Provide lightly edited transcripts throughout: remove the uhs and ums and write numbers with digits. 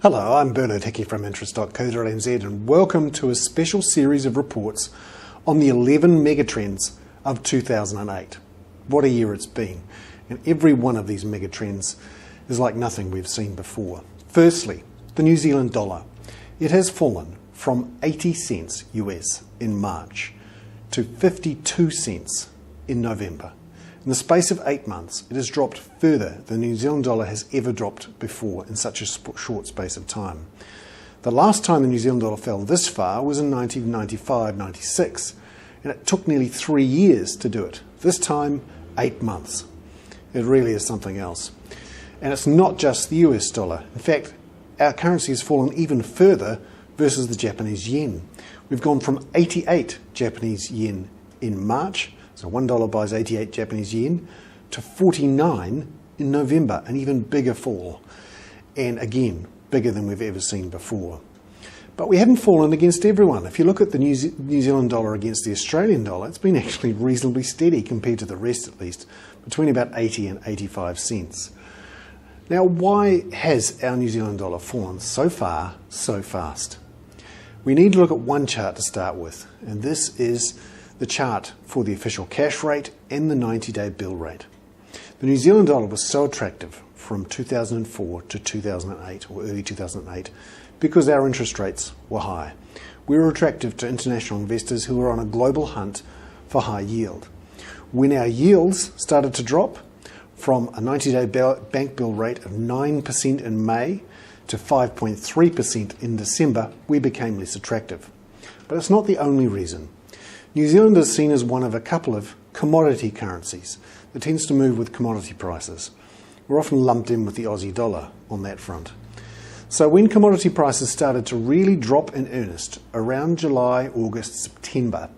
Hello, I'm Bernard Hickey from Interest.co.nz and welcome to a special series of reports on the 11 megatrends of 2008. What a year it's been, and every one of these megatrends is like nothing we've seen before. Firstly, the New Zealand dollar. It has fallen from 80 cents US in March to 52 cents in November. In the space of 8 months, it has dropped further than the New Zealand dollar has ever dropped before in such a short space of time. The last time the New Zealand dollar fell this far was in 1995-96, and it took nearly 3 years to do it. This time, 8 months. It really is something else. And it's not just the US dollar. In fact, our currency has fallen even further versus the Japanese yen. We've gone from 88 Japanese yen in March, so $1 buys 88 Japanese yen, to 49 in November, an even bigger fall. And again, bigger than we've ever seen before. But we haven't fallen against everyone. If you look at the New Zealand dollar against the Australian dollar, it's been actually reasonably steady compared to the rest at least, between about 80 and 85 cents. Now, why has our New Zealand dollar fallen so far, so fast? We need to look at one chart to start with, and this is the chart for the official cash rate and the 90-day bill rate. The New Zealand dollar was so attractive from 2004 to 2008, or early 2008, because our interest rates were high. We were attractive to international investors who were on a global hunt for high yield. When our yields started to drop from a 90-day bank bill rate of 9% in May to 5.3% in December, we became less attractive. But it's not the only reason. New Zealand is seen as one of a couple of commodity currencies that tends to move with commodity prices. We're often lumped in with the Aussie dollar on that front. So when commodity prices started to really drop in earnest around July, August, September,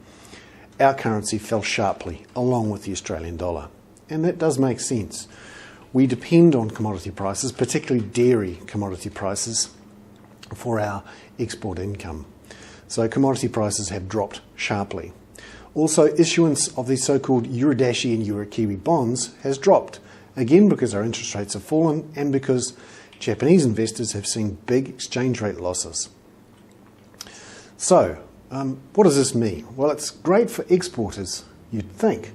our currency fell sharply along with the Australian dollar. And that does make sense. We depend on commodity prices, particularly dairy commodity prices, for our export income. So commodity prices have dropped sharply. Also, issuance of these so-called Eurodashi and Eurokiwi bonds has dropped, again because our interest rates have fallen and because Japanese investors have seen big exchange rate losses. So, what does this mean? Well, it's great for exporters, you'd think.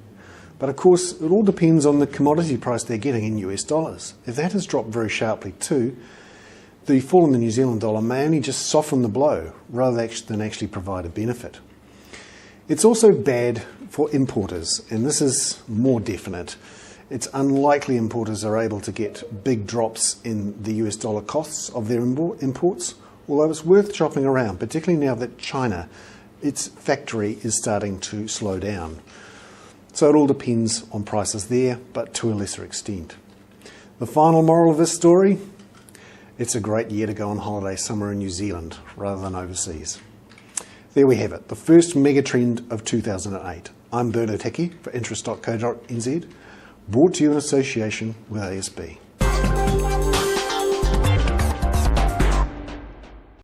But of course, it all depends on the commodity price they're getting in US dollars. If that has dropped very sharply too, the fall in the New Zealand dollar may only just soften the blow rather than actually provide a benefit. It's also bad for importers, and this is more definite. It's unlikely importers are able to get big drops in the US dollar costs of their imports, although it's worth shopping around, particularly now that China, its factory, is starting to slow down. So it all depends on prices there, but to a lesser extent. The final moral of this story? It's a great year to go on holiday somewhere in New Zealand rather than overseas. There we have it, the first megatrend of 2008. I'm Bernard Hickey for Interest.co.nz, brought to you in association with ASB.